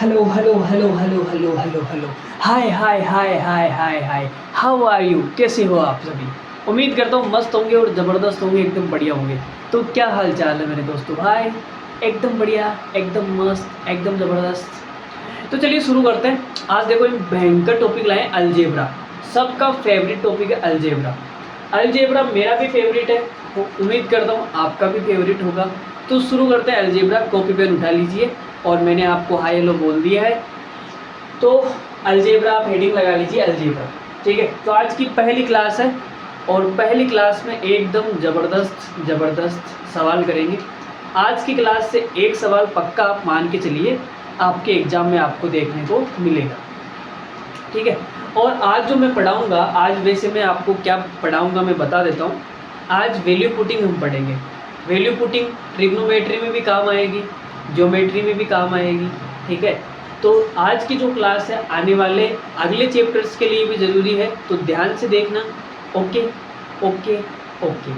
Hello hello hello hello hello hello hello hi hi hi hi hi hi how are you, कैसे हो आप सभी। उम्मीद करता हूँ मस्त होंगे और ज़बरदस्त होंगे, एकदम बढ़िया होंगे। तो क्या हाल चाल है मेरे दोस्तों। हाय, एकदम बढ़िया, एकदम मस्त, एकदम ज़बरदस्त। तो चलिए शुरू करते हैं। आज देखो एक भयंकर टॉपिक लाए, अलजेब्रा। सबका फेवरेट टॉपिक है अलजेब्रा। अलजेब्रा मेरा भी फेवरेट है, उम्मीद करता हूँ आपका भी फेवरेट होगा। तो शुरू करते हैं अलजेब्रा। कॉपी पेन उठा लीजिए और मैंने आपको हाई हेलो बोल दिया है। तो अलजेब्रा आप हेडिंग लगा लीजिए अलजेब्रा, ठीक है। तो आज की पहली क्लास है और पहली क्लास में एकदम ज़बरदस्त ज़बरदस्त सवाल करेंगे। आज की क्लास से एक सवाल पक्का आप मान के चलिए, आपके एग्ज़ाम में आपको देखने को मिलेगा, ठीक है। और आज जो मैं पढ़ाऊँगा, आज वैसे मैं आपको क्या पढ़ाऊँगा मैं बता देता हूँ। आज वैल्यू पुटिंग हम पढ़ेंगे। वैल्यू पुटिंग ट्रिग्नोमेट्री में भी काम आएगी, ज्योमेट्री में भी काम आएगी, ठीक है। तो आज की जो क्लास है आने वाले अगले चैप्टर्स के लिए भी ज़रूरी है, तो ध्यान से देखना। ओके ओके ओके,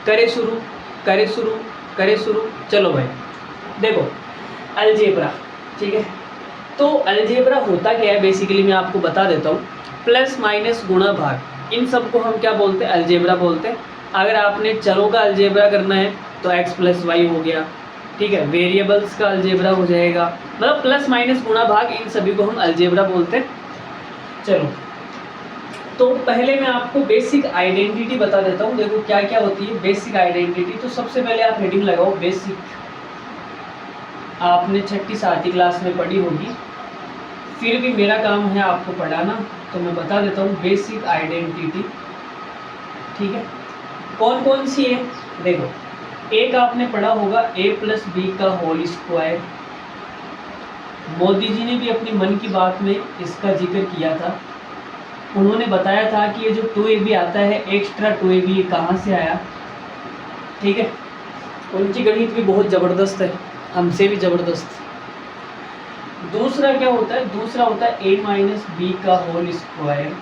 करें शुरू, करें शुरू, करें शुरू। चलो भाई देखो, अलजेब्रा, ठीक है। तो अलजेब्रा होता क्या है बेसिकली मैं आपको बता देता हूँ। प्लस माइनस गुणा भाग, इन सब को हम क्या बोलते हैं, अलजेब्रा बोलते हैं। अगर आपने चरों का अलजेब्रा करना है तो x प्लस वाई हो गया, ठीक है। वेरिएबल्स का अलजेब्रा हो जाएगा, मतलब प्लस माइनस गुणा भाग, इन सभी को हम अलजेब्रा बोलते हैं। चलो, तो पहले मैं आपको बेसिक आइडेंटिटी बता देता हूँ। देखो क्या क्या होती है बेसिक आइडेंटिटी। तो सबसे पहले आप हेडिंग लगाओ बेसिक। आपने छठी सातवीं क्लास में पढ़ी होगी, फिर भी मेरा काम है आपको पढ़ाना, तो मैं बता देता हूँ बेसिक आइडेंटिटी, ठीक है। कौन कौन सी है देखो, एक आपने पढ़ा होगा a प्लस बी का होल स्क्वायर। मोदी जी ने भी अपनी मन की बात में इसका जिक्र किया था। उन्होंने बताया था कि ये जो 2ab आता है, एक्स्ट्रा 2ab ये कहाँ से आया, ठीक है। उनकी गणित भी बहुत ज़बरदस्त है, हमसे भी ज़बरदस्त। दूसरा क्या होता है, दूसरा होता है a माइनस बी का होल स्क्वायर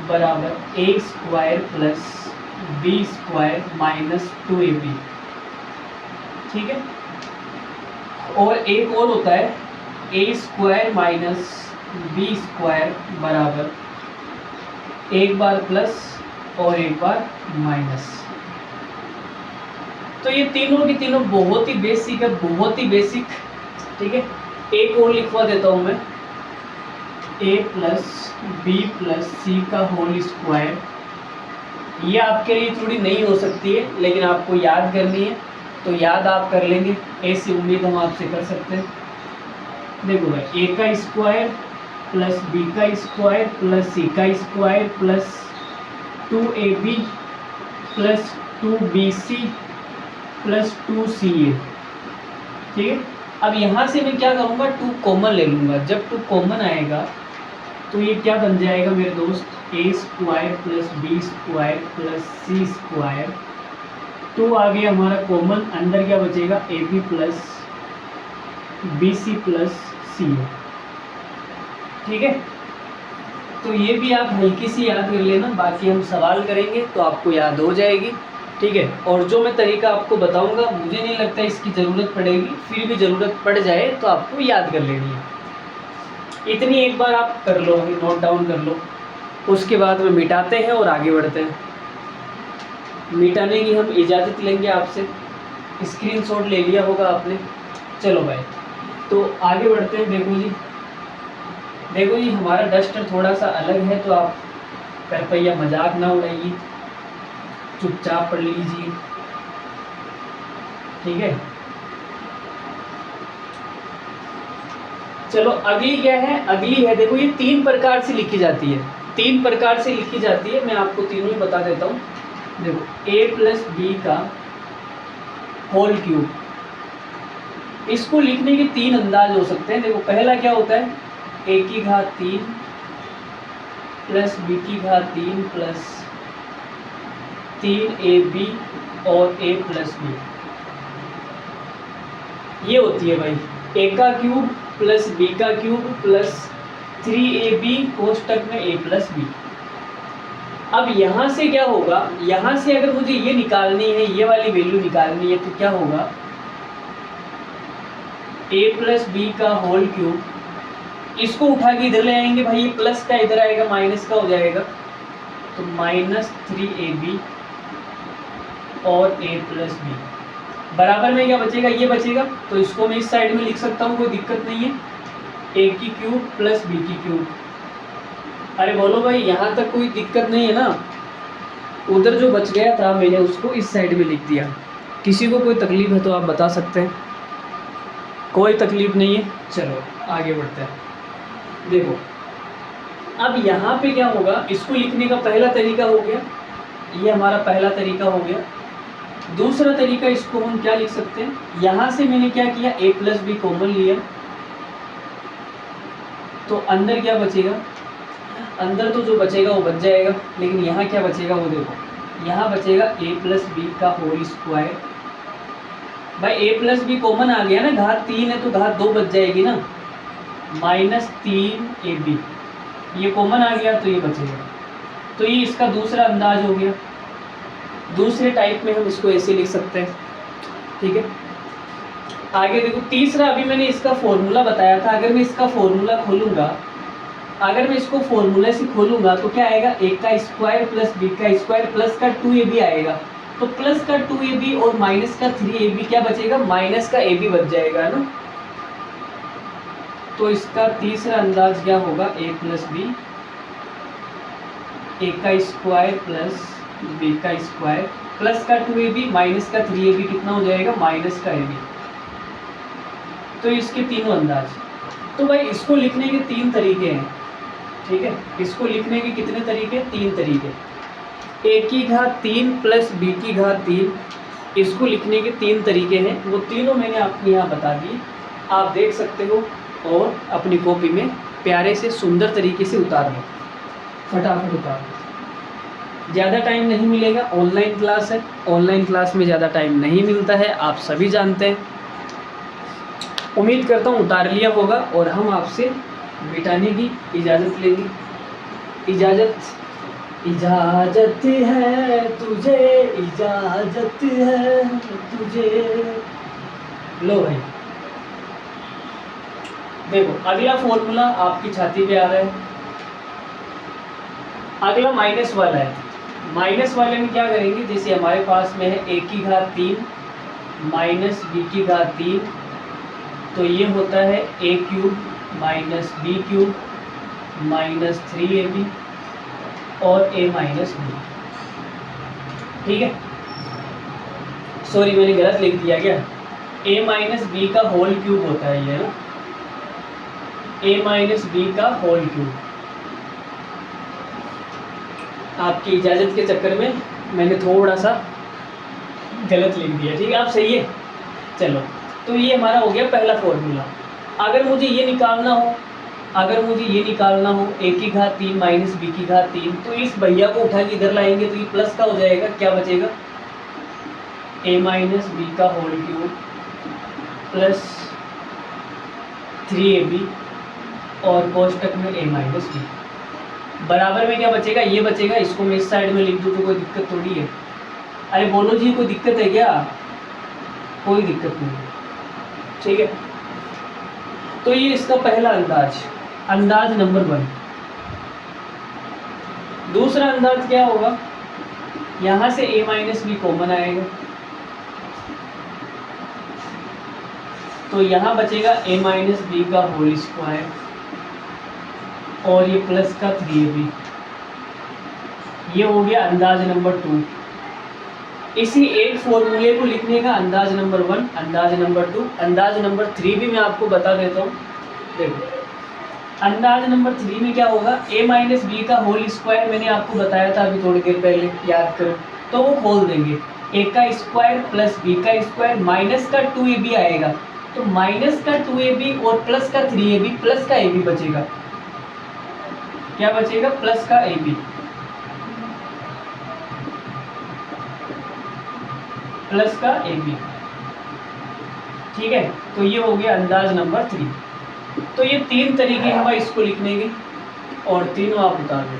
बराबर A square plus B square minus 2ab, ठीक है। और एक और होता है A square minus B square बराबर एक बार प्लस और एक बार माइनस। तो ये तीनों की तीनों बहुत ही बेसिक है, बहुत ही बेसिक, ठीक है। एक और लिखवा देता हूँ मैं, a प्लस बी प्लस सी का होल स्क्वायर। ये आपके लिए थोड़ी नहीं हो सकती है, लेकिन आपको याद करनी है, तो याद आप कर लेंगे, ऐसी उम्मीद हम आपसे कर सकते हैं। देखो भाई, a का स्क्वायर प्लस बी का स्क्वायर प्लस सी का square plus 2ab plus 2bc plus 2ca, ठीक है। अब यहाँ से मैं क्या करूँगा, 2 कॉमन ले लूँगा। जब 2 कॉमन आएगा तो ये क्या बन जाएगा मेरे दोस्त, A square plus B square plus C square. 2 आ गया हमारा कॉमन, अंदर क्या बचेगा, A B plus B C plus C A, ठीक है। तो ये भी आप हल्की सी याद कर लेना, बाकी हम सवाल करेंगे तो आपको याद हो जाएगी, ठीक है। और जो मैं तरीका आपको बताऊंगा, मुझे नहीं लगता इसकी ज़रूरत पड़ेगी, फिर भी ज़रूरत पड़ जाए तो आपको याद कर लेनी है। इतनी एक बार आप कर लो, नोट डाउन कर लो, उसके बाद में मिटाते हैं और आगे बढ़ते हैं। मिटाने की हम इजाज़त लेंगे आपसे, स्क्रीनशॉट ले लिया होगा आपने। चलो भाई, तो आगे बढ़ते हैं। देखो जी हमारा डस्टर थोड़ा सा अलग है, तो आप कृपया मजाक ना उड़ाइए, चुपचाप पढ़ लीजिए, ठीक है। चलो अगली क्या है, अगली है देखो, ये 3 प्रकार से लिखी जाती है, 3 प्रकार से लिखी जाती है। मैं आपको तीनों ही बता देता हूँ। देखो, a प्लस बी का होल क्यूब, इसको लिखने के 3 अंदाज हो सकते हैं। देखो पहला क्या होता है, a की घात 3 प्लस बी की घात 3 प्लस 3ab और a प्लस बी, ये होती है भाई a का क्यूब प्लस बी का क्यूब प्लस 3ab कोष्टक में a प्लस बी। अब यहाँ से क्या होगा, यहाँ से अगर मुझे ये निकालनी है, ये वाली वैल्यू निकालनी है, तो क्या होगा, ए प्लस बी का होल क्यूब, इसको उठा के इधर ले आएंगे भाई, ये प्लस का इधर आएगा माइनस का हो जाएगा, तो -3ab और a प्लस बी बराबर में क्या बचेगा, ये बचेगा, तो इसको मैं इस साइड में लिख सकता हूँ, कोई दिक्कत नहीं है, a की क्यूब प्लस b की क्यूब। अरे बोलो भाई, यहाँ तक कोई दिक्कत नहीं है ना। उधर जो बच गया था मैंने उसको इस साइड में लिख दिया। किसी को कोई तकलीफ है तो आप बता सकते हैं, कोई तकलीफ नहीं है। चलो आगे बढ़ते हैं। देखो अब यहाँ पे क्या होगा, इसको लिखने का पहला तरीका हो गया, ये हमारा पहला तरीका हो गया। दूसरा तरीका, इसको हम क्या लिख सकते हैं, यहाँ से मैंने क्या किया, a प्लस बी कॉमन लिया, तो अंदर क्या बचेगा, अंदर तो जो बचेगा वो बच जाएगा, लेकिन यहाँ क्या बचेगा वो देखो, यहाँ बचेगा a प्लस बी का होल स्क्वायर। भाई a प्लस बी कॉमन आ गया ना, घात 3 है तो घात 2 बच जाएगी ना, -3ab, ये कॉमन आ गया तो ये बचेगा। तो ये इसका दूसरा अंदाज हो गया। दूसरे टाइप में हम इसको ऐसे लिख सकते हैं, ठीक है। आगे देखो तीसरा, अभी मैंने इसका फॉर्मूला बताया था, अगर मैं इसका फॉर्मूला खोलूँगा, अगर मैं इसको फॉर्मूला से खोलूँगा तो क्या आएगा, a का स्क्वायर प्लस b का स्क्वायर प्लस का 2ab आएगा, तो प्लस का 2ab और माइनस का 3ab क्या बचेगा, माइनस का ab बच जाएगा ना। तो इसका तीसरा अंदाज क्या होगा, a प्लस बी, a का स्क्वायर प्लस b का स्क्वायर प्लस का 2ab माइनस का 3ab कितना हो जाएगा, माइनस का ab। तो इसके तीनों अंदाज। तो भाई इसको लिखने के 3 तरीके हैं, ठीक है। इसको लिखने के कितने तरीके, 3 तरीके। a की घात 3 प्लस b की घात 3, इसको लिखने के 3 तरीके हैं, वो तीनों मैंने आपको यहाँ बता दिए, आप देख सकते हो और अपनी कॉपी में प्यारे से सुंदर तरीके से उतार लो, फटाफट उतार लो। ज़्यादा टाइम नहीं मिलेगा, ऑनलाइन क्लास है, ऑनलाइन क्लास में ज़्यादा टाइम नहीं मिलता है, आप सभी जानते हैं। उम्मीद करता हूँ उतार लिया होगा और हम आपसे मिटाने की इजाज़त लेंगे। इजाज़त है तुझे, इजाज़त है तुझे। लो भाई देखो, अगला फॉर्मूला आपकी छाती पे आ रहा है, अगला माइनस वाला है। माइनस वाले में क्या करेंगे, जैसे हमारे पास में है a की घात 3 माइनस b की घात 3, तो ये होता है a cube minus b cube minus 3ab और a माइनस b, ठीक है। सॉरी मैंने गलत लिख दिया क्या, a माइनस बी का होल क्यूब होता है ये ना, a माइनस बी का होल क्यूब। आपकी इजाज़त के चक्कर में मैंने थोड़ा सा गलत लिख दिया, ठीक है, आप सही है। चलो तो ये हमारा हो गया पहला फॉर्मूला। अगर मुझे ये निकालना हो, अगर मुझे ये निकालना हो a की घात 3 माइनस b की घात 3, तो इस भैया को उठा के इधर लाएंगे तो ये प्लस का हो जाएगा, क्या बचेगा, a माइनस बी का होल क्यूब प्लस 3ab और कोष्टक में a माइनस बी बराबर में क्या बचेगा, ये बचेगा। इसको मैं इस साइड में लिख दूँ तो कोई दिक्कत थोड़ी है। अरे बोलो जी, कोई दिक्कत है क्या, कोई दिक्कत नहीं है, ठीक है। तो ये इसका पहला अंदाज, अंदाज नंबर 1। दूसरा अंदाज क्या होगा, यहाँ से a माइनस बी कॉमन आएगा, तो यहाँ बचेगा a माइनस बी का होल स्क्वायर और ये प्लस का 3ab। ये हो गया अंदाज नंबर 2। इसी एक फॉर्मूले को लिखने का अंदाज नंबर 1, अंदाज नंबर 2, अंदाज नंबर 3 भी मैं आपको बता देता हूँ। देखो अंदाज नंबर 3 में क्या होगा, a माइनस बी का होल स्क्वायर मैंने आपको बताया था अभी थोड़ी देर पहले, याद करो, तो वो खोल देंगे, a का स्क्वायर प्लस b का स्क्वायर माइनस का 2ab आएगा, तो माइनस का 2ab और प्लस का 3ab, प्लस का ab बचेगा, क्या बचेगा, प्लस का ab, प्लस का ab, ठीक है। तो ये हो गया अंदाज नंबर 3। तो ये 3 तरीके हैं भाई इसको लिखने के और तीनों आप उतार दो।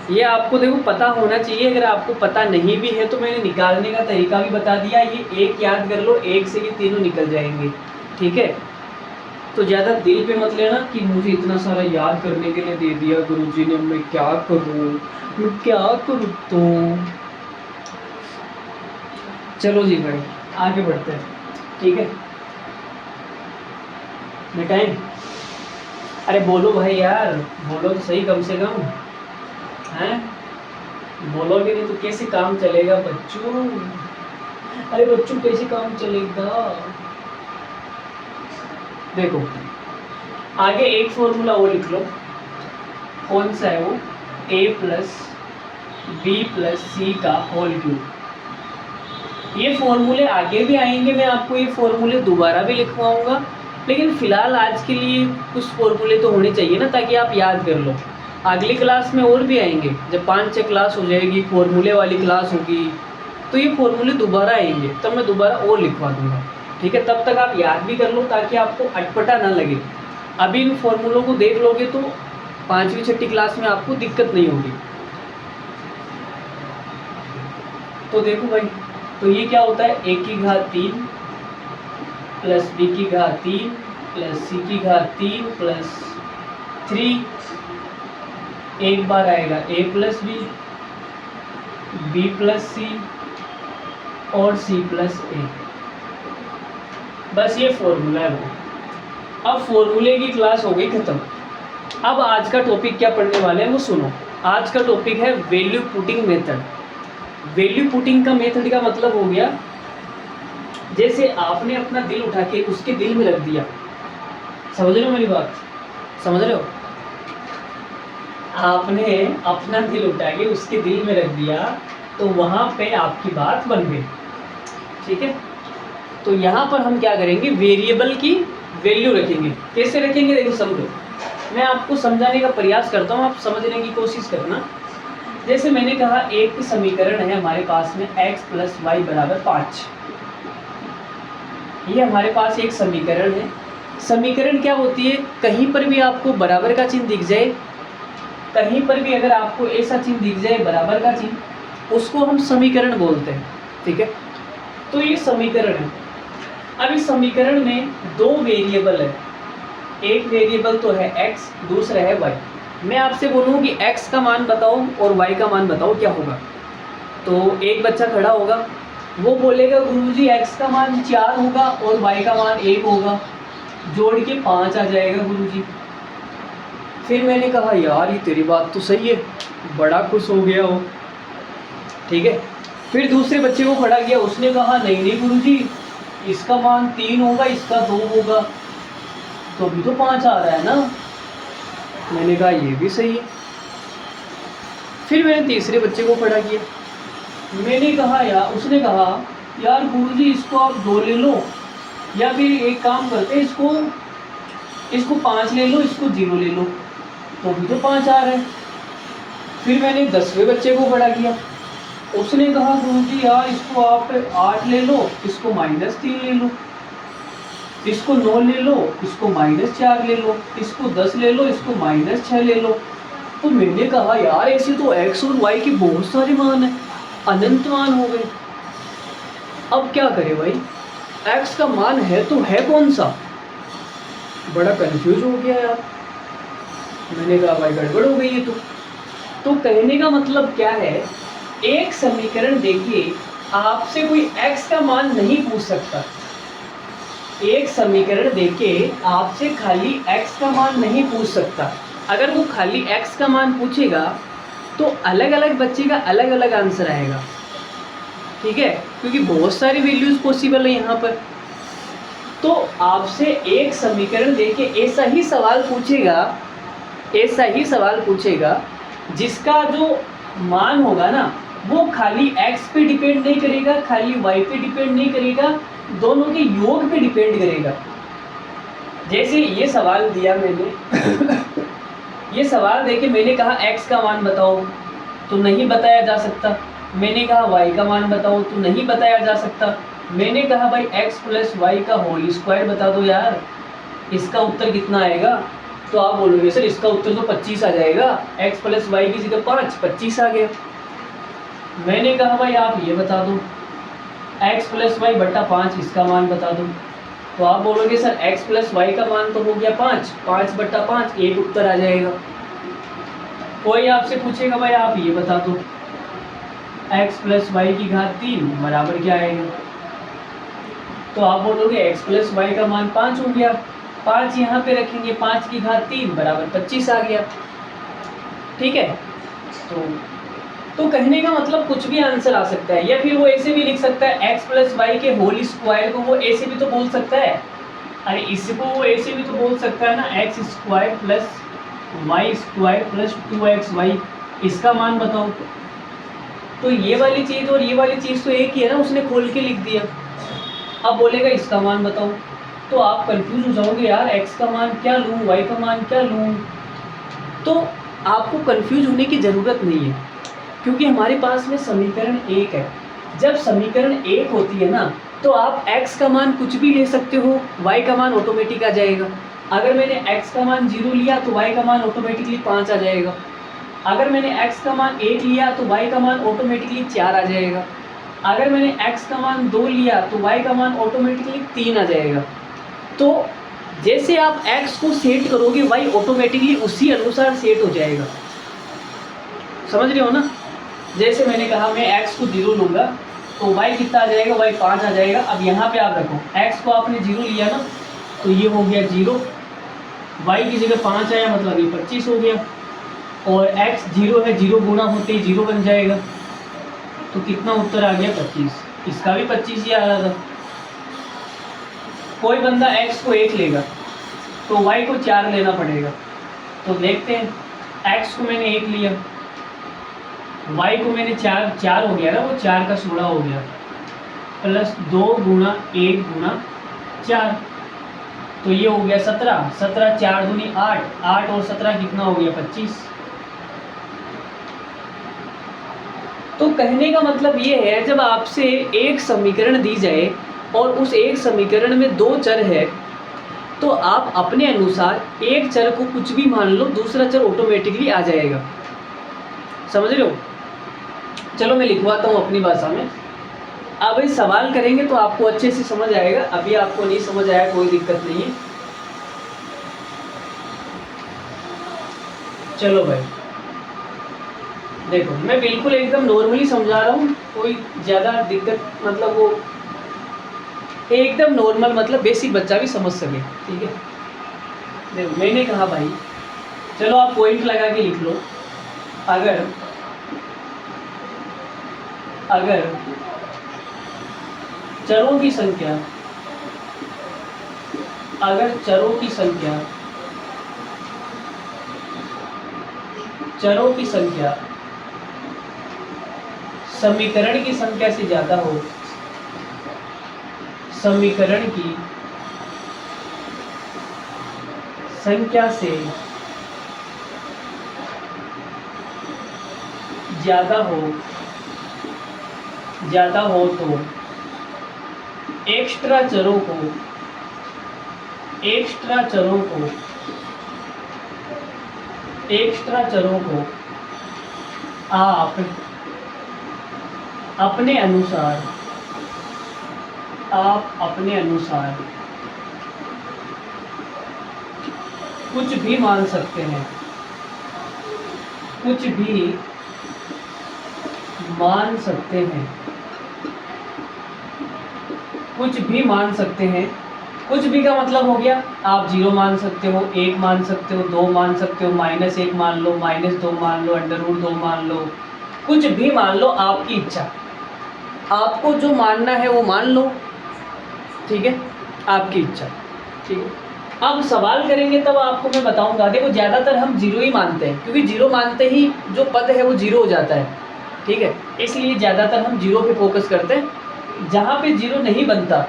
ये आपको देखो पता होना चाहिए। अगर आपको पता नहीं भी है तो मैंने निकालने का तरीका भी बता दिया। ये एक याद कर लो, एक से ये तीनों निकल जाएंगे, ठीक है। तो ज़्यादा दिल पे मत लेना कि मुझे इतना सारा याद करने के लिए दे दिया गुरुजी ने, मैं क्या करूँ, मैं क्या करूँ। तो चलो जी भाई आगे बढ़ते हैं, ठीक है। मिटाएं, अरे बोलो भाई यार, बोलो तो सही कम से कम, हैं। बोलोगे नहीं तो कैसे काम चलेगा बच्चों। अरे बच्चों कैसे काम चलेगा। देखो आगे एक फॉर्मूला वो लिख लो, कौन सा है वो, a प्लस बी प्लस सी का होल क्यूब। ये फॉर्मूले आगे भी आएंगे, मैं आपको ये फॉर्मूले दोबारा भी लिखवाऊंगा, लेकिन फिलहाल आज के लिए कुछ फॉर्मूले तो होने चाहिए ना, ताकि आप याद कर लो। अगली क्लास में और भी आएंगे, जब 5-6 क्लास हो जाएगी, फॉर्मूले वाली क्लास होगी, तो ये फॉर्मूले दोबारा आएंगे, तब मैं दोबारा और लिखवा दूंगा, ठीक है। तब तक आप याद भी कर लो ताकि आपको अटपटा ना लगे। अभी इन फॉर्मूलों को देख लोगे तो 5वीं-6ठी क्लास में आपको दिक्कत नहीं होगी। तो देखो भाई, तो ये क्या होता है, a की घात 3 प्लस b की घात 3 प्लस c की घात 3 प्लस 3, एक बार आएगा a plus B, b plus C और c प्लस a। बस ये फॉर्मूला है वो। अब फॉर्मूले की क्लास हो गई खत्म। अब आज का टॉपिक क्या पढ़ने वाले हैं वो सुनो। आज का टॉपिक है value putting method. Value putting का मेथड का मतलब हो गया, जैसे आपने अपना दिल उठा के उसके दिल में रख दिया, समझ रहे हो मेरी बात, समझ रहे हो। आपने अपना दिल उठा के उसके दिल में रख दिया तो वहां पे आपकी बात बन गई, ठीक है। तो यहाँ पर हम क्या करेंगे, वेरिएबल की वैल्यू रखेंगे। कैसे रखेंगे देखो समझो, मैं आपको समझाने का प्रयास करता हूँ, आप समझने की कोशिश करना। जैसे मैंने कहा एक समीकरण है हमारे पास में x प्लस वाई बराबर 5। ये हमारे पास एक समीकरण है। समीकरण क्या होती है, कहीं पर भी आपको बराबर का चिन्ह दिख जाए, कहीं पर भी अगर आपको ऐसा चिन्ह दिख जाए बराबर का चिन्ह, उसको हम समीकरण बोलते हैं, ठीक है। तो ये समीकरण है। अब इस समीकरण में दो वेरिएबल है, एक वेरिएबल तो है x, दूसरा है y। मैं आपसे बोलूँ कि x का मान बताओ और y का मान बताओ, क्या होगा। तो एक बच्चा खड़ा होगा, वो बोलेगा गुरुजी x का मान 4 होगा और y का मान 1 होगा, जोड़ के 5 आ जाएगा गुरुजी। फिर मैंने कहा यार ये तेरी बात तो सही है, बड़ा खुश हो गया वो, ठीक है। फिर दूसरे बच्चे को खड़ा किया, उसने कहा नहीं नहीं गुरुजी, इसका मान 3 होगा, इसका 2 होगा, तो अभी तो 5 आ रहा है ना। मैंने कहा ये भी सही है। फिर मैंने तीसरे बच्चे को खड़ा किया, मैंने कहा यार, उसने कहा यार गुरुजी इसको आप 2 ले लो, या फिर एक काम करते हैं इसको 5 ले लो, इसको 0 ले लो, तो अभी तो 5 आ रहा है। फिर मैंने 10वें बच्चे को खड़ा किया, उसने कहा गुरुजी यार इसको आप 8 ले लो, इसको -3 ले लो, इसको 9 ले लो, इसको -4 ले लो, इसको 10 ले लो, इसको -6 ले लो। तो मैंने कहा यार ऐसे तो x और y के बहुत सारे मान हैं, अनंत मान हो गए। अब क्या करें भाई, x का मान है तो है कौन सा। बड़ा कंफ्यूज हो गया यार। मैंने कहा भाई गड़बड़ हो गई है। तो कहने का मतलब क्या है, एक समीकरण देखिए, आपसे कोई x का मान नहीं पूछ सकता। एक समीकरण देके आपसे खाली x का मान नहीं पूछ सकता। अगर वो खाली x का मान पूछेगा तो अलग अलग बच्चे का अलग अलग आंसर आएगा, ठीक है, क्योंकि बहुत सारी वैल्यूज पॉसिबल है यहाँ पर। तो आपसे एक समीकरण देके ऐसा ही सवाल पूछेगा जिसका जो मान होगा ना, वो खाली x पे डिपेंड नहीं करेगा, खाली y पे डिपेंड नहीं करेगा, दोनों के योग पे डिपेंड करेगा। जैसे ये सवाल दिया मैंने ये सवाल देके मैंने कहा x का मान बताओ, तो नहीं बताया जा सकता। मैंने कहा y का मान बताओ, तो नहीं बताया जा सकता। मैंने कहा भाई x प्लस वाई का होल स्क्वायर बता दो यार, इसका उत्तर कितना आएगा, तो आप बोलोगे सर इसका उत्तर तो 25 आ जाएगा, x प्लस वाई की जगह 5, 25 आ गया। मैंने कहा भाई आप ये बता दो x प्लस वाई बट्टा 5 इसका मान बता दो। तो आप बोलोगे सर x प्लस वाई का मान तो हो गया 5, 5 बट्टा 5 एक उत्तर आ जाएगा। कोई आपसे पूछेगा भाई आप ये बता दो x प्लस वाई की घात 3 बराबर क्या आएगा। तो आप बोलोगे x प्लस वाई का मान 5 हो गया, 5 यहाँ पे रखेंगे, 5 की घात 3 बराबर 25 आ गया। ठीक है, तो कहने का मतलब कुछ भी आंसर आ सकता है, या फिर वो ऐसे भी लिख सकता है x प्लस वाई के होल स्क्वायर को वो ऐसे भी तो बोल सकता है, अरे इसको वो ऐसे भी तो बोल सकता है ना, x square plus y square plus 2xy, इसका मान बताओ। तो ये वाली चीज़ और ये वाली चीज़ तो एक ही है ना, उसने खोल के लिख दिया। अब बोलेगा इसका मान बताओ, तो आप कंफ्यूज हो जाओगे यार x का मान क्या लूँ, y का मान क्या लूँ। तो आपको कंफ्यूज होने की ज़रूरत नहीं है, क्योंकि हमारे पास में समीकरण एक है। जब समीकरण एक होती है ना, तो आप x का मान कुछ भी ले सकते हो, y का मान ऑटोमेटिक आ जाएगा। अगर मैंने x का मान 0 लिया तो y का मान ऑटोमेटिकली 5 आ जाएगा। अगर मैंने x का मान 1 लिया तो y का मान ऑटोमेटिकली 4 आ जाएगा। अगर मैंने x का मान 2 लिया तो y का मान ऑटोमेटिकली 3 आ जाएगा। तो जैसे आप x को सेट करोगे y ऑटोमेटिकली उसी अनुसार सेट हो जाएगा। समझ रहे हो ना। जैसे मैंने कहा मैं x को 0 लूँगा तो y कितना आ जाएगा, y 5 आ जाएगा। अब यहाँ पे आप रखो x को आपने 0 लिया ना, तो ये हो गया 0, y की जगह 5 आया मतलब ये 25 हो गया। और x 0 है, 0 गुना होते ही 0 बन जाएगा। तो कितना उत्तर आ गया 25, इसका भी 25 ही आ रहा था। कोई बंदा x को 1 लेगा तो y को 4 लेना पड़ेगा। तो देखते हैं, x को मैंने 1 लिया, y को मैंने 4 हो गया ना, वो 4 का 16 हो गया, प्लस 2 गुना 1 गुना 4, तो ये हो गया 17, 17 4 दूनी 8, 8 और 17 कितना हो गया 25। तो कहने का मतलब ये है, जब आपसे एक समीकरण दी जाए और उस एक समीकरण में 2 चर है, तो आप अपने अनुसार एक चर को कुछ भी मान लो, दूसरा चर ऑटोमेटिकली आ जाएगा। समझ रहे हो। चलो मैं लिखवाता हूँ अपनी भाषा में। अब भाई सवाल करेंगे तो आपको अच्छे से समझ आएगा, अभी आपको नहीं समझ आया कोई दिक्कत नहीं है। चलो भाई देखो, मैं बिल्कुल एकदम नॉर्मली समझा रहा हूँ, कोई ज़्यादा दिक्कत मतलब वो एकदम नॉर्मल, मतलब बेसिक बच्चा भी समझ सके। ठीक है, देखो मैंने कहा भाई, चलो आप पॉइंट लगा के लिख लो। अगर चरों की संख्या, समीकरण की संख्या से ज़्यादा हो, समीकरण की संख्या से ज़्यादा हो तो एक्स्ट्रा चरों को आप अपने अनुसार कुछ भी मान सकते हैं, कुछ भी मान सकते हैं। कुछ भी का मतलब हो गया, आप 0 मान सकते हो, 1 मान सकते हो, 2 मान सकते हो, -1 मान लो, -2 मान लो, √2 मान लो, कुछ भी मान लो, आपकी इच्छा। आपको जो मानना है वो मान लो, ठीक है, आपकी इच्छा। ठीक है, अब सवाल करेंगे तब आपको मैं बताऊंगा। देखो ज़्यादातर हम 0 ही मानते हैं, क्योंकि 0 मानते ही जो पद है वो 0 हो जाता है। ठीक है, इसलिए ज़्यादातर हम 0 पे फोकस करते हैं। जहाँ पे 0 नहीं बनता,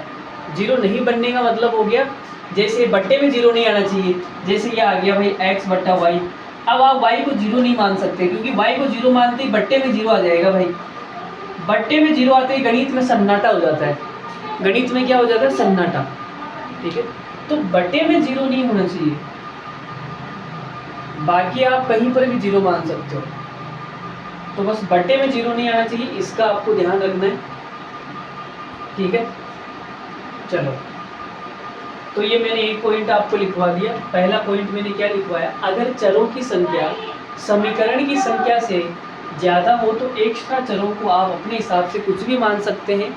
0 नहीं बनने का मतलब हो गया, जैसे बट्टे में 0 नहीं आना चाहिए, जैसे ये आ गया भाई x बट्टा वाई। अब आप y को 0 नहीं मान सकते, क्योंकि y को 0 मानते ही बट्टे में 0 आ जाएगा भाई। बट्टे में 0 आते ही गणित में सन्नाटा हो जाता है। गणित में क्या हो जाता है, सन्नाटा। ठीक है, तो बट्टे में 0 नहीं होना चाहिए। बाकी आप कहीं पर भी 0 मान सकते हो। तो बस बट्टे में 0 नहीं आना चाहिए, इसका आपको ध्यान रखना है। ठीक है, चलो, तो ये मैंने एक पॉइंट आपको लिखवा दिया। पहला पॉइंट मैंने क्या लिखवाया, अगर चरों की संख्या समीकरण की संख्या से ज़्यादा हो तो एक्स्ट्रा चरों को आप अपने हिसाब से कुछ भी मान सकते हैं।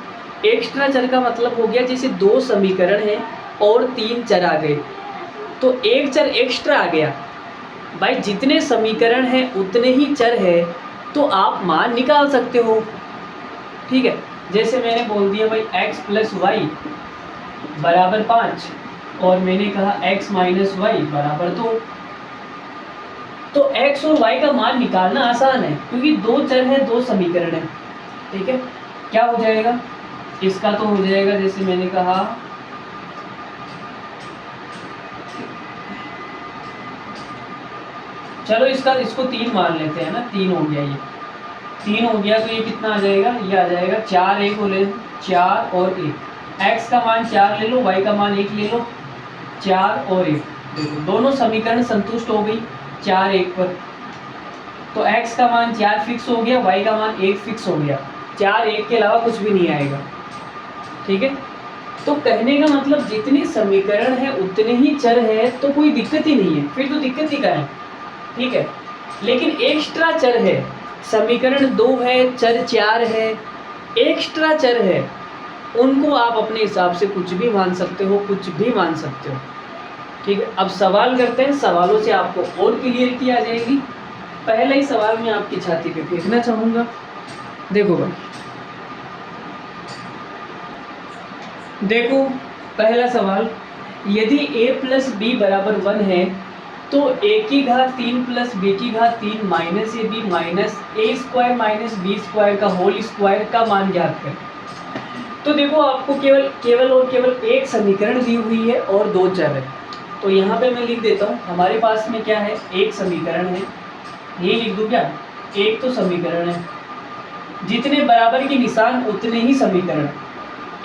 एक्स्ट्रा चर का मतलब हो गया जैसे 2 समीकरण हैं और 3 चर आ गए तो एक चर एक्स्ट्रा आ गया। भाई जितने समीकरण हैं उतने ही चर है तो आप मान निकाल सकते हो। ठीक है, जैसे मैंने बोल दिया भाई x + y बराबर 5 और मैंने कहा x - y बराबर 2। तो x और y का मान निकालना आसान है क्योंकि 2 चर है 2 समीकरण है। ठीक है, क्या हो जाएगा इसका, तो हो जाएगा जैसे मैंने कहा चलो इसको 3 मान लेते हैं ना, 3 हो गया, ये 3 हो गया तो ये कितना आ जाएगा, ये आ जाएगा 4 1 को ले 4 और 1, x का मान 4 ले लो, y का मान 1 ले लो, 4 और 1। देखो दोनों समीकरण संतुष्ट हो गई 4 1 पर, तो x का मान 4 फिक्स हो गया, y का मान 1 फिक्स हो गया, 4 1 के अलावा कुछ भी नहीं आएगा। ठीक है, तो कहने का मतलब जितने समीकरण है उतने ही चर है तो कोई दिक्कत ही नहीं है, फिर तो दिक्कत ही का है। ठीक है, लेकिन एक्स्ट्रा चर है, समीकरण 2 है, चर 4 है, एक्स्ट्रा चर है, उनको आप अपने हिसाब से कुछ भी मान सकते हो, कुछ भी मान सकते हो। ठीक है, अब सवाल करते हैं, सवालों से आपको और क्लियरिटी आ जाएगी। पहला ही सवाल मैं आपकी छाती पे फेंकना चाहूँगा। देखो भाई, देखो पहला सवाल, यदि a + b बराबर 1 है तो a की घात 3 + b की घात 3 - ab - a² - b² का होल स्क्वायर का मान ज्ञात करें। तो देखो आपको केवल एक समीकरण दी हुई है और 2 चर है। तो यहाँ पे मैं लिख देता हूँ, हमारे पास में क्या है, एक समीकरण है, ये लिख दूँ क्या, एक तो समीकरण है, जितने बराबर के निशान उतने ही समीकरण।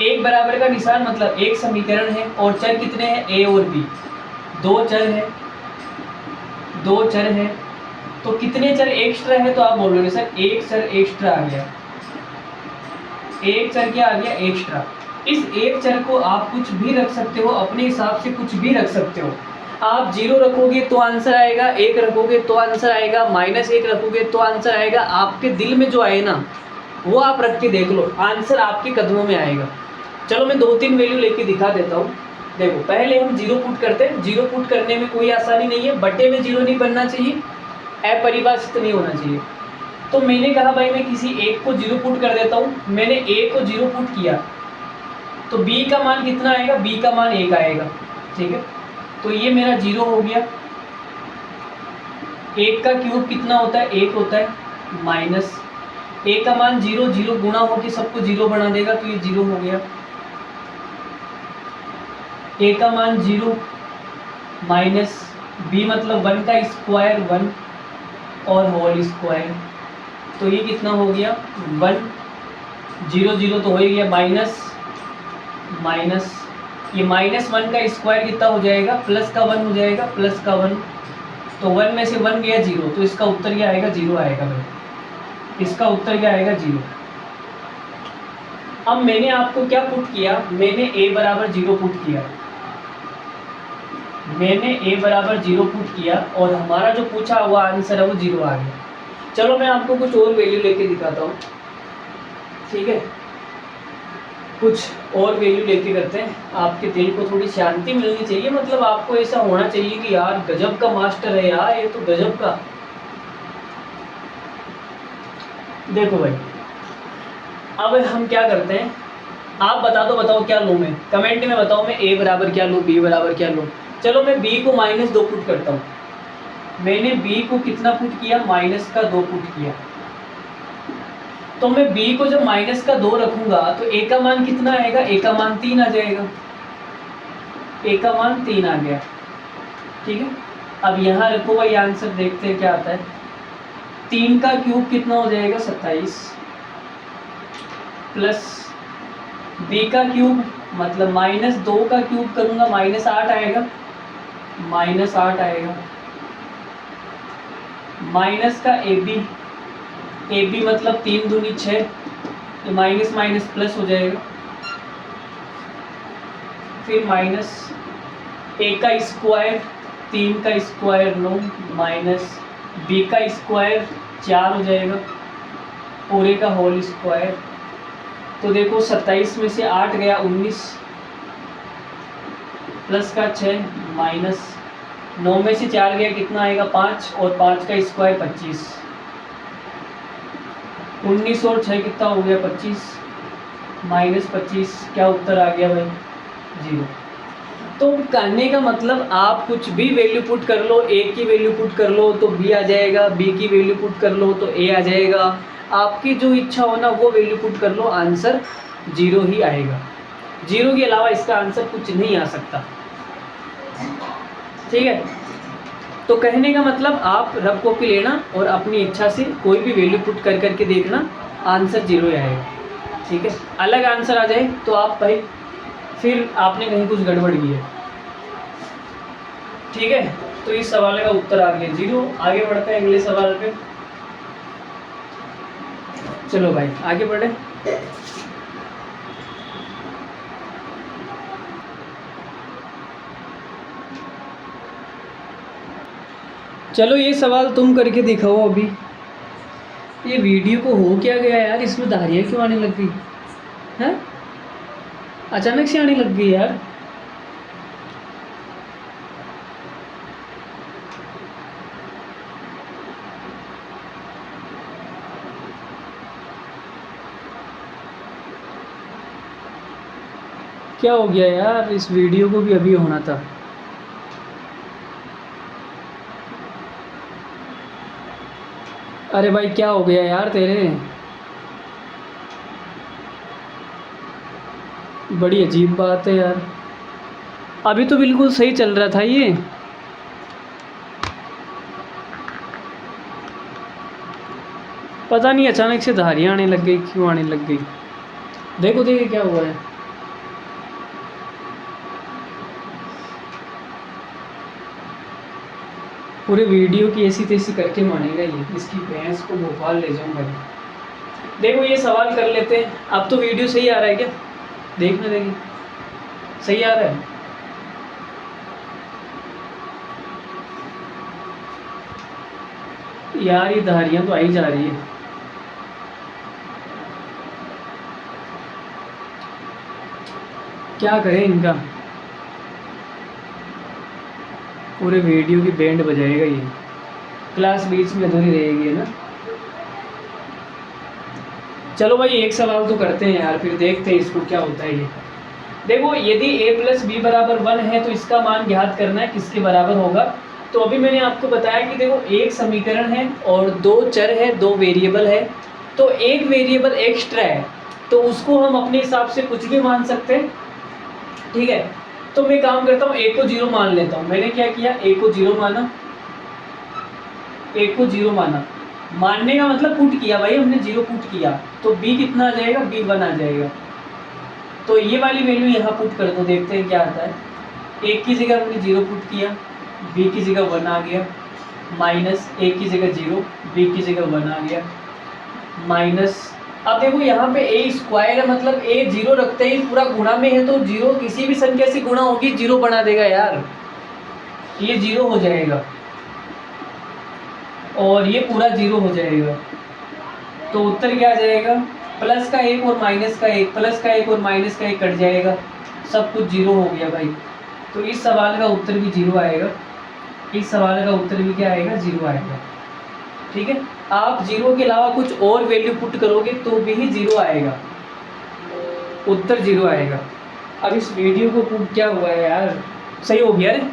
एक बराबर का निशान मतलब एक समीकरण है और चर कितने हैं, a और b, 2 चर है, 2 चर है, तो कितने चर एक्स्ट्रा है, तो आप बोलोगे सर एक चर एक्स्ट्रा आ गया, एक चर क्या आ गया, एक्स्ट्रा। इस एक चर को आप कुछ भी रख सकते हो, अपने हिसाब से कुछ भी रख सकते हो। आप 0 रखोगे तो आंसर आएगा, 1 रखोगे तो आंसर आएगा, -1 रखोगे तो आंसर आएगा, आपके दिल में जो आए ना वो आप रख के देख लो, आंसर आपके कदमों में आएगा। चलो मैं 2-3 वैल्यू लेके दिखा देता हूँ। देखो पहले हम 0 पुट करते हैं, 0 पुट करने में कोई आसानी नहीं है, बट्टे में 0 नहीं बनना चाहिए, अपरिभाषित नहीं होना चाहिए। तो मैंने कहा भाई मैं किसी एक को 0 पुट कर देता हूँ, मैंने a को 0 पुट किया तो b का मान कितना आएगा, b का मान 1 आएगा। ठीक है, तो ये मेरा 0 हो गया। 1 का क्यूब कितना होता है, 1 होता है, माइनस a का मान 0, 0 गुणा होकर सबको 0 बना देगा तो ये 0 हो गया। a का मान 0 माइनस b मतलब 1 का स्क्वायर 1 और होल स्क्वायर, तो ये कितना हो गया 1, 0 0 तो हो ही गया, माइनस माइनस ये -1 का स्क्वायर कितना हो जाएगा, प्लस का 1 हो जाएगा, प्लस का 1, तो 1 में से 1 गया 0, तो इसका उत्तर क्या आएगा, 0 आएगा भाई, इसका उत्तर क्या आएगा, 0। अब मैंने आपको क्या पुट किया, मैंने a बराबर 0 पुट किया, मैंने a बराबर 0 पुट किया और हमारा जो पूछा हुआ आंसर है वो 0 आ गया। चलो मैं आपको कुछ और वैल्यू लेके दिखाता हूँ। ठीक है, कुछ और वैल्यू लेके करते हैं, आपके दिल को थोड़ी शांति मिलनी चाहिए, मतलब आपको ऐसा होना चाहिए कि यार गजब का मास्टर है यार, ये तो गजब का। देखो भाई, अब हम क्या करते हैं, आप बता दो, बताओ क्या लूँ मैं, कमेंट में बताओ मैं a बराबर क्या लूँ, b बराबर क्या लूँ। चलो मैं b को -2 पुट करता हूँ, मैंने b को कितना पुट किया, -2 पुट किया, तो मैं b को जब -2 रखूंगा तो a का मान कितना आएगा, a का मान 3 आ जाएगा, a का मान 3 आ गया। ठीक है, अब यहाँ रखो भाई आंसर, देखते हैं क्या आता है। 3 का क्यूब कितना हो जाएगा, 27, प्लस b का क्यूब मतलब -2 का क्यूब करूँगा, -8 आएगा, -8 आएगा, माइनस का ए बी मतलब 3 दूनी 6, ये माइनस माइनस प्लस हो जाएगा। फिर माइनस ए का स्क्वायर 3 का स्क्वायर 9 माइनस बी का स्क्वायर 4 हो जाएगा पूरे का होल स्क्वायर। तो देखो 27 में से 8 गया 19 प्लस का 6 माइनस 9 में से 4 गया कितना आएगा 5 और 5 का स्क्वायर 25। 19 और 6 कितना हो गया 25 माइनस 25। क्या उत्तर आ गया भाई 0। तो कहने का मतलब आप कुछ भी वैल्यू पुट कर लो, ए की वैल्यू पुट कर लो तो बी आ जाएगा, बी की वैल्यू पुट कर लो तो ए आ जाएगा, आपकी जो इच्छा हो ना वो वैल्यू पुट कर लो, आंसर 0 ही आएगा। 0 के अलावा इसका आंसर कुछ नहीं आ सकता। ठीक है, तो कहने का मतलब आप रफ कॉपी लेना और अपनी इच्छा से कोई भी वैल्यू पुट कर करके देखना, आंसर 0 ही आएगा। ठीक है, अलग आंसर आ जाए तो आप भाई फिर आपने कहीं कुछ गड़बड़ की है। ठीक है, तो इस सवाल का उत्तर आ गया 0। आगे बढ़ते हैं अगले सवाल पे। चलो भाई आगे बढ़े। चलो ये सवाल तुम करके दिखाओ अभी। ये वीडियो को हो क्या गया यार, इसमें धारियाँ क्यों आने लग गई हैं? अचानक से आने लग गई यार। क्या हो गया यार, इस वीडियो को भी अभी होना था। अरे भाई क्या हो गया यार तेरे, बड़ी अजीब बात है यार। अभी तो बिल्कुल सही चल रहा था ये। पता नहीं अचानक से धारियाँ आने लग गई, क्यों आने लग गई। देखो देखो क्या हुआ है। पूरे वीडियो की ऐसी तैसी करके मानेगा ये, इसकी भैंस को भोपाल ले जाऊंगा। देखो ये सवाल कर लेते हैं। अब तो वीडियो सही आ रहा है क्या, देखना देखिए सही आ रहा है। यार ये धारियाँ तो आई जा रही है। क्या करें इनका, पूरे वीडियो की बैंड बजाएगा ये। क्लास बीच में अधूरी रहेगी है ना। चलो भाई एक सवाल तो करते हैं यार, फिर देखते हैं इसको क्या होता है ये। देखो यदि a प्लस बी बराबर 1 है तो इसका मान ज्ञात करना है, किसके बराबर होगा। तो अभी मैंने आपको बताया कि देखो एक समीकरण है और 2 चर है, 2 वेरिएबल है, तो एक वेरिएबल एक्स्ट्रा है तो उसको हम अपने हिसाब से कुछ भी मान सकते हैं। ठीक है, तो मैं काम करता हूँ a को 0 मान लेता हूँ। मैंने क्या किया, a को 0 माना, a को 0 माना, मानने का मतलब पुट किया भाई हमने, 0 पुट किया तो b कितना आ जाएगा, b 1 आ जाएगा। तो ये वाली वैल्यू यहाँ पुट कर दो, देखते हैं क्या आता है। a की जगह हमने 0 पुट किया, b की जगह 1 आ गया, माइनस a की जगह 0, b की जगह 1 आ गया, माइनस। अब देखो यहाँ पे a स्क्वायर है, मतलब a 0 रखते ही पूरा गुणा में है, तो 0 किसी भी संख्या से गुणा होगी 0 बना देगा यार, ये 0 हो जाएगा और ये पूरा 0 हो जाएगा। तो उत्तर क्या आ जाएगा, प्लस का 1 और माइनस का 1, प्लस का 1 और माइनस का 1 कट जाएगा, सब कुछ 0 हो गया भाई। तो इस सवाल का उत्तर भी 0 आएगा, इस सवाल का उत्तर भी क्या आएगा, 0 आएगा। ठीक है, आप 0 के अलावा कुछ और वैल्यू पुट करोगे तो भी 0 आएगा, उत्तर 0 आएगा। अब इस वीडियो को पुट क्या हुआ है यार, सही हो गया है,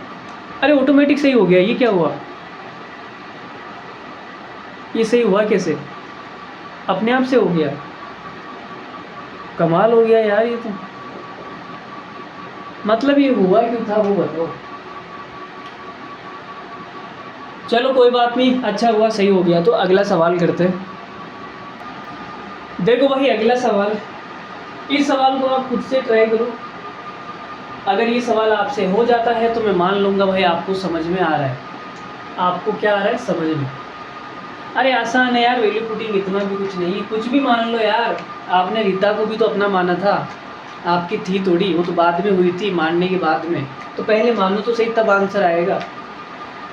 अरे ऑटोमेटिक सही हो गया, ये क्या हुआ, ये सही हुआ कैसे, अपने आप से हो गया, कमाल हो गया यार ये तो। मतलब ये हुआ क्यों था वो बताओ। चलो कोई बात नहीं, अच्छा हुआ सही हो गया। तो अगला सवाल करते हैं। देखो भाई अगला सवाल, इस सवाल को आप खुद से ट्राई करो। अगर ये सवाल आपसे हो जाता है तो मैं मान लूँगा भाई आपको समझ में आ रहा है। आपको क्या आ रहा है, समझ में। अरे आसान है यार, वैल्यू पुटिंग इतना भी कुछ नहीं, कुछ भी मान लो यार। आपने रीता को भी तो अपना माना था, आपकी थी थोड़ी, वो तो बाद में हुई थी मानने के बाद में, तो पहले मानो तो सही तब आंसर आएगा।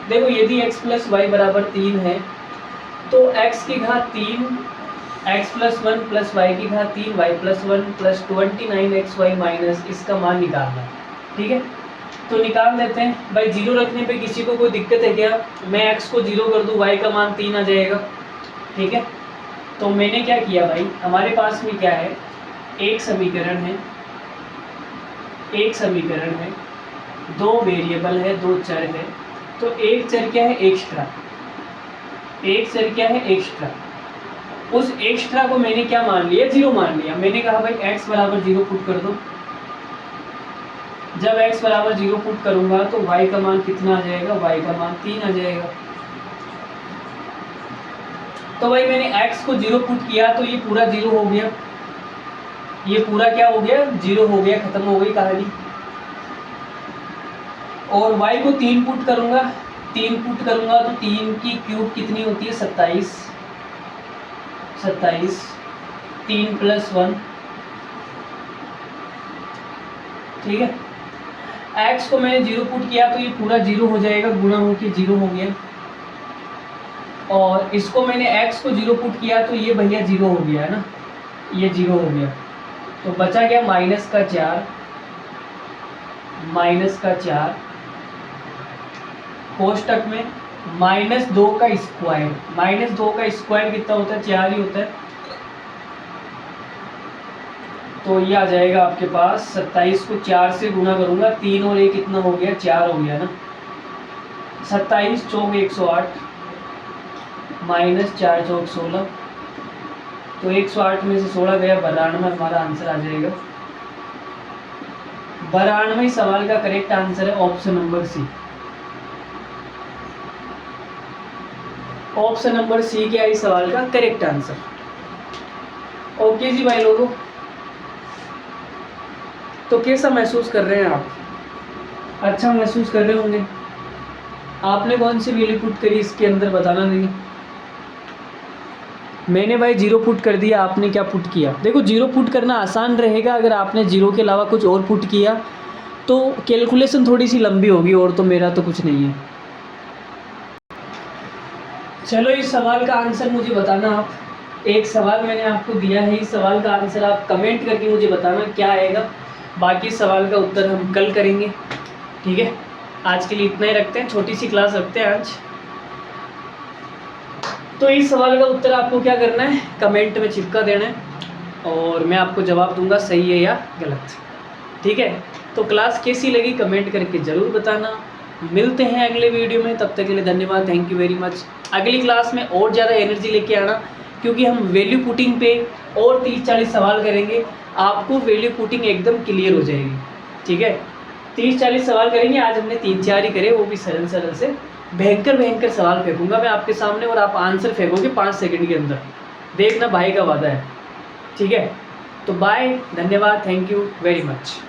देखो यदि x प्लस वाई बराबर 3 है तो x की घात 3 x प्लस 1 प्लस वाई की घात 3 y plus 1 plus 29xy minus इसका मान निकालना। ठीक है, तो निकाल लेते हैं भाई। जीरो रखने पे किसी को कोई दिक्कत है क्या? मैं x को जीरो कर दूं, y का मान 3 आ जाएगा। ठीक है, तो मैंने क्या किया भाई, हमारे पास में क्या है, एक समीकरण है, दो वेरिएबल है, दो चर है। तो एक चर क्या है, एक्स्ट्रा, एक चर क्या है, एक्स्ट्रा। उस एक्स्ट्रा को मैंने क्या मान लिया, जीरो मान लिया। मैंने कहा भाई x बराबर 0 पुट कर दो। जब x बराबर 0 पुट करूंगा तो y का मान कितना आ जाएगा, y का मान 3 आ जाएगा। तो भाई मैंने x को 0 पुट किया तो ये पूरा 0 हो गया, ये पूरा क्या हो गया, 0 हो गया, खत्म हो गई कहानी। और y को 3 पुट करूंगा, 3 पुट करूंगा तो 3 की क्यूब कितनी होती है, 27, 3 प्लस 1। ठीक है, x को मैंने 0 पुट किया तो ये पूरा 0 हो जाएगा, गुणा होके 0 हो गया। और इसको मैंने x को 0 पुट किया तो ये भैया 0 हो गया है ना, ये 0 हो गया। तो बचा क्या, -4 कोष्टक में -2 का स्क्वायर, -2 का स्क्वायर कितना होता है, 4 ही होता है। तो ये आ जाएगा आपके पास 27 को 4 से गुणा करूंगा, 3 और 1 कितना हो गया, 4 हो गया ना। 27 चौक 108 -4 चौक 16, तो 108 में से 16 गया, 92 हमारा आंसर आ जाएगा। 92 सवाल का करेक्ट आंसर है option number C. Option number C क्या है इस सवाल का करेक्ट आंसर। ओके जी भाई लोगों, तो कैसा महसूस कर रहे हैं आप? अच्छा महसूस कर रहे होंगे। आपने कौन सी वैल्यू पुट करी इसके अंदर, बताना नहीं। मैंने भाई 0 पुट कर दिया, आपने क्या पुट किया? देखो 0 पुट करना आसान रहेगा, अगर आपने 0 के अलावा कुछ और पुट किया तो कैलकुलेशन थोड़ी सी लंबी होगी, और तो मेरा तो कुछ नहीं है। चलो इस सवाल का आंसर मुझे बताना आप। एक सवाल मैंने आपको दिया है, इस सवाल का आंसर आप कमेंट करके मुझे बताना क्या आएगा। बाकी सवाल का उत्तर हम कल करेंगे। ठीक है, आज के लिए इतना ही रखते हैं, छोटी सी क्लास रखते हैं आज। तो इस सवाल का उत्तर आपको क्या करना है, कमेंट में चिपका देना है और मैं आपको जवाब दूंगा सही है या गलत। ठीक है, तो क्लास कैसी लगी कमेंट करके ज़रूर बताना। मिलते हैं अगले वीडियो में, तब तक के लिए धन्यवाद, थैंक यू वेरी मच। अगली क्लास में और ज़्यादा एनर्जी लेके आना, क्योंकि हम वैल्यू पुटिंग पे और 30-40 सवाल करेंगे, आपको वैल्यू पुटिंग एकदम क्लियर हो जाएगी। ठीक है, 30-40 सवाल करेंगे, आज हमने 3-4 ही करे, वो भी सरल सरल से। भयंकर सवाल फेंकूंगा मैं आपके सामने और आप आंसर फेंकोगे 5 सेकंड के अंदर, देखना भाई का वादा है। ठीक है, तो बाय, धन्यवाद, थैंक यू वेरी मच।